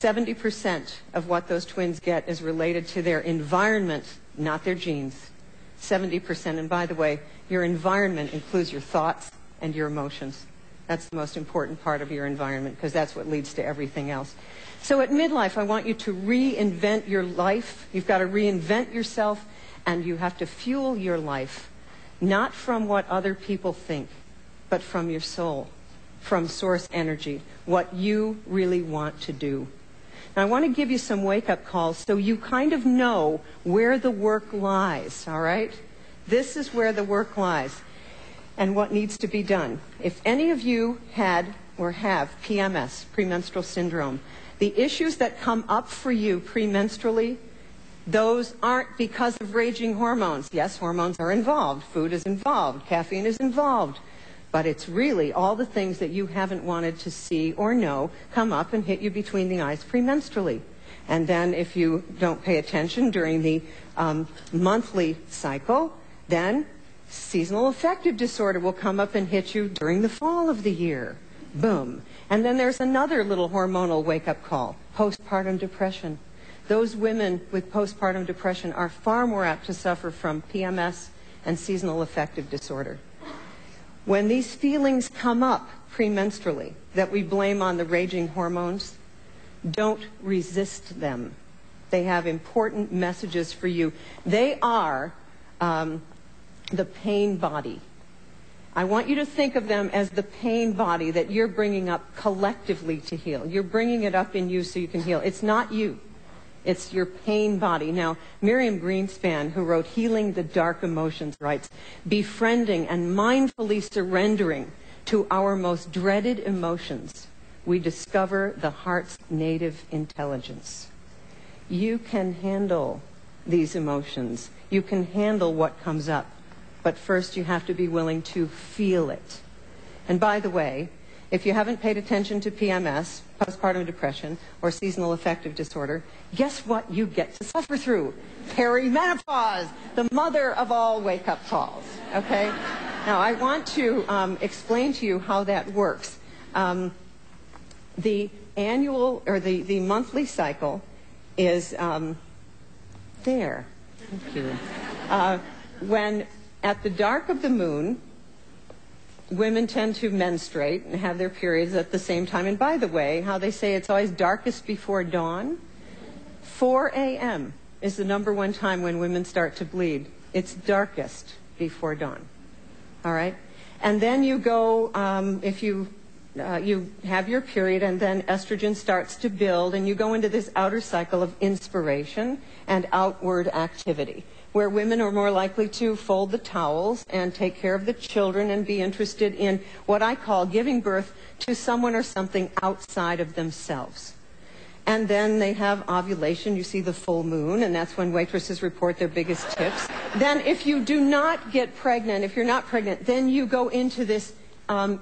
70% of what those twins get is related to their environment, not their genes. 70%. And by the way, your environment includes your thoughts and your emotions. That's the most important part of your environment, because that's what leads to everything else. So at midlife, I want you to reinvent your life. You've got to reinvent yourself, and you have to fuel your life, not from what other people think, but from your soul, from source energy, what you really want to do. Now, I want to give you some wake-up calls so you kind of know where the work lies, all right? This is where the work lies and what needs to be done. If any of you had or have PMS, premenstrual syndrome, the issues that come up for you premenstrually, those aren't because of raging hormones. Yes, hormones are involved, food is involved, caffeine is involved, but it's really all the things that you haven't wanted to see or know come up and hit you between the eyes premenstrually. And then if you don't pay attention during the monthly cycle, then seasonal affective disorder will come up and hit you during the fall of the year. Boom. And then there's another little hormonal wake-up call, postpartum depression. Those women with postpartum depression are far more apt to suffer from PMS and seasonal affective disorder. When these feelings come up premenstrually that we blame on the raging hormones, don't resist them. They have important messages for you. They are the pain body. I want you to think of them as the pain body that you're bringing up collectively to heal. You're bringing it up in you so you can heal. It's not you. It's your pain body. Now, Miriam Greenspan, who wrote Healing the Dark Emotions, writes, befriending and mindfully surrendering to our most dreaded emotions, we discover the heart's native intelligence. You can handle these emotions. You can handle what comes up. But first you have to be willing to feel it. And by the way, if you haven't paid attention to PMS, postpartum depression, or seasonal affective disorder, guess what you get to suffer through? Perimenopause, the mother of all wake-up calls, okay? Now, I want to explain to you how that works. The annual, or the monthly cycle is there. Thank you. When at the dark of the moon, women tend to menstruate and have their periods at the same time. And by the way, how they say it's always darkest before dawn, 4 a.m. is the #1 time when women start to bleed. It's darkest before dawn. All right? And then you go, if you have your period, and then estrogen starts to build, and you go into this outer cycle of inspiration and outward activity, where women are more likely to fold the towels and take care of the children and be interested in what I call giving birth to someone or something outside of themselves. And then they have ovulation. You see the full moon, and that's when waitresses report their biggest tips. Then if you do not get pregnant, if you're not pregnant, then you go into this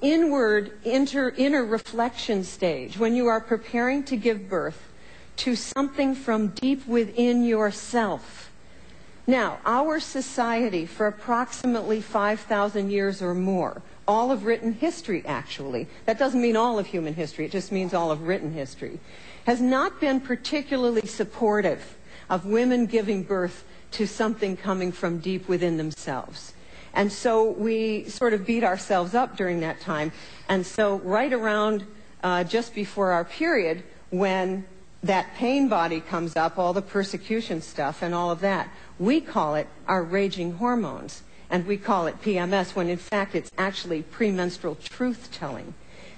inner reflection stage when you are preparing to give birth to something from deep within yourself. Now, our society, for approximately 5,000 years or more, all of written history actually, that doesn't mean all of human history, it just means all of written history, has not been particularly supportive of women giving birth to something coming from deep within themselves. And so we sort of beat ourselves up during that time. And so right around just before our period, when that pain body comes up, all the persecution stuff and all of that, we call it our raging hormones. And we call it PMS, when in fact it's actually premenstrual truth-telling.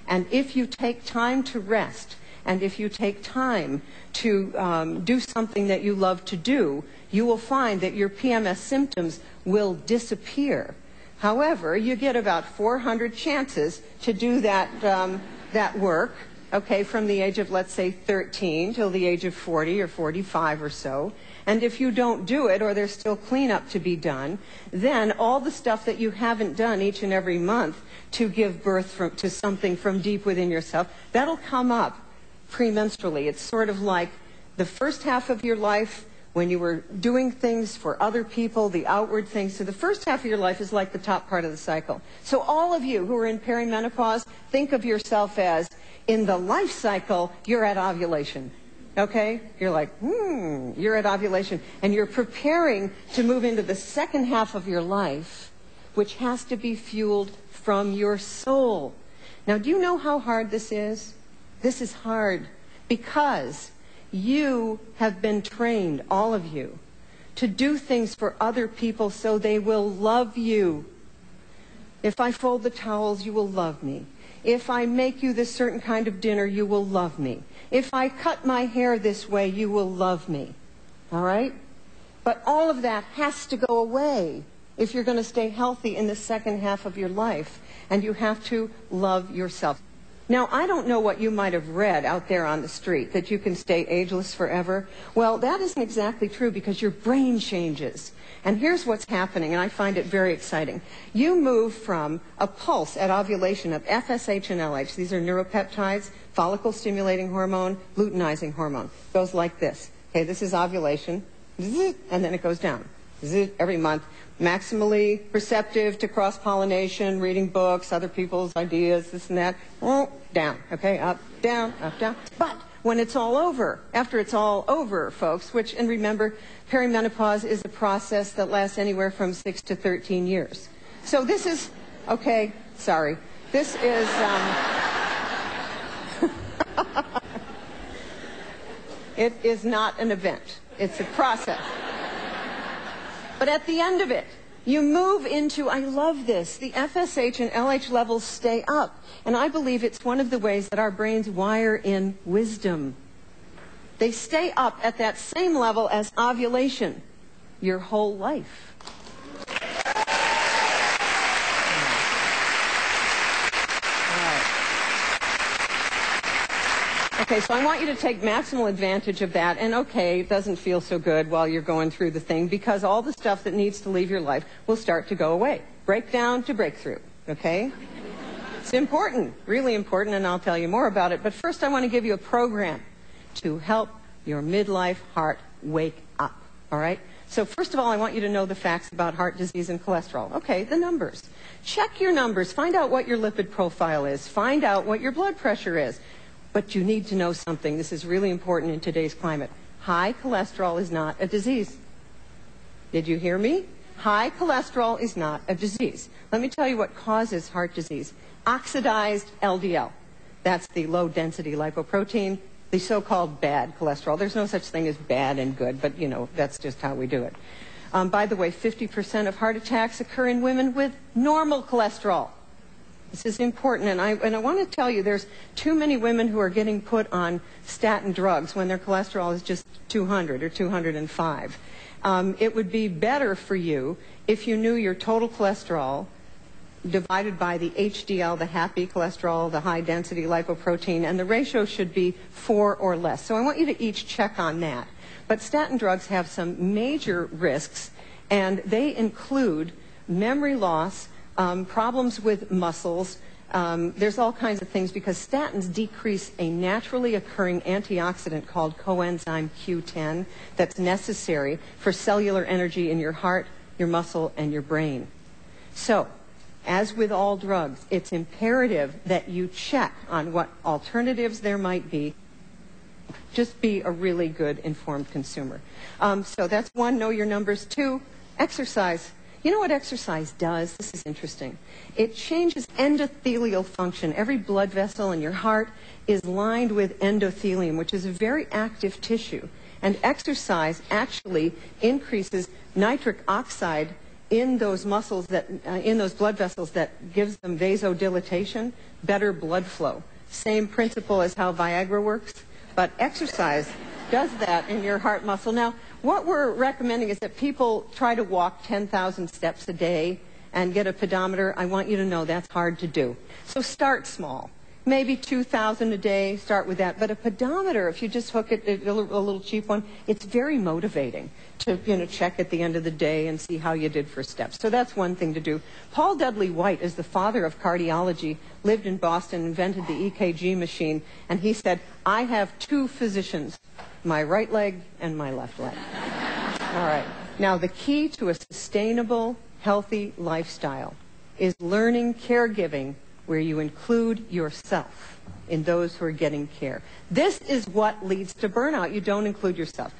And if you take time to rest, and if you take time to do something that you love to do, you will find that your PMS symptoms will disappear. However, you get about 400 chances to do that work, okay, from the age of, let's say, 13 till the age of 40 or 45 or so. And if you don't do it, or there's still cleanup to be done, then all the stuff that you haven't done each and every month to give birth to something from deep within yourself, that'll come up premenstrually. It's sort of like the first half of your life when you were doing things for other people, the outward things. So the first half of your life is like the top part of the cycle. So all of you who are in perimenopause, think of yourself as, in the life cycle, you're at ovulation. Okay? You're like, you're at ovulation. And you're preparing to move into the second half of your life, which has to be fueled from your soul. Now, do you know how hard this is? This is hard because you have been trained, all of you, to do things for other people so they will love you. If I fold the towels, you will love me. If I make you this certain kind of dinner, you will love me. If I cut my hair this way, you will love me. All right? But all of that has to go away if you're going to stay healthy in the second half of your life. And you have to love yourself. Now, I don't know what you might have read out there on the street, that you can stay ageless forever. Well, that isn't exactly true because your brain changes. And here's what's happening, and I find it very exciting. You move from a pulse at ovulation of FSH and LH. These are neuropeptides, follicle-stimulating hormone, luteinizing hormone. It goes like this. Okay, this is ovulation, and then it goes down every month. Maximally receptive to cross-pollination, reading books, other people's ideas, this and that. Down, okay, up, down, up, down. But when it's all over, after it's all over, folks, which, and remember, perimenopause is a process that lasts anywhere from 6 to 13 years. So this is, okay, sorry, this is, it is not an event. It's a process. But at the end of it, you move into, I love this, the FSH and LH levels stay up. And I believe it's one of the ways that our brains wire in wisdom. They stay up at that same level as ovulation your whole life. Okay, so I want you to take maximal advantage of that. And okay, it doesn't feel so good while you're going through the thing because all the stuff that needs to leave your life will start to go away. Breakdown to breakthrough, okay? It's important, really important, and I'll tell you more about it. But first I want to give you a program to help your midlife heart wake up, all right? So first of all, I want you to know the facts about heart disease and cholesterol. Okay, the numbers. Check your numbers. Find out what your lipid profile is. Find out what your blood pressure is. But you need to know something. This is really important in today's climate. High cholesterol is not a disease. Did you hear me? High cholesterol is not a disease. Let me tell you what causes heart disease. Oxidized LDL. That's the low-density lipoprotein, the so-called bad cholesterol. There's no such thing as bad and good, but, you know, that's just how we do it. By the way, 50% of heart attacks occur in women with normal cholesterol. This is important, and I want to tell you there's too many women who are getting put on statin drugs when their cholesterol is just 200 or 205. It would be better for you if you knew your total cholesterol divided by the HDL, the happy cholesterol, the high-density lipoprotein, and the ratio should be 4 or less. So I want you to each check on that. But statin drugs have some major risks, and they include memory loss, problems with muscles. There's all kinds of things because statins decrease a naturally occurring antioxidant called coenzyme Q10 that's necessary for cellular energy in your heart, your muscle, and your brain. So, as with all drugs, it's imperative that you check on what alternatives there might be. Just be a really good informed consumer. So that's one, know your numbers. 2, exercise. You know what exercise does? This is interesting. It changes endothelial function. Every blood vessel in your heart is lined with endothelium, which is a very active tissue. And exercise actually increases nitric oxide in those muscles that, in those blood vessels that gives them vasodilatation, better blood flow. Same principle as how Viagra works, but exercise does that in your heart muscle. Now, what we're recommending is that people try to walk 10,000 steps a day and get a pedometer. I want you to know that's hard to do. So start small. Maybe 2,000 a day, start with that. But a pedometer, if you just hook it, a little cheap one, it's very motivating to, you know, check at the end of the day and see how you did for steps. So that's one thing to do. Paul Dudley White is the father of cardiology, lived in Boston, invented the EKG machine, and he said, I have 2 physicians, my right leg and my left leg. All right. Now, the key to a sustainable, healthy lifestyle is learning caregiving where you include yourself in those who are getting care. This is what leads to burnout. You don't include yourself.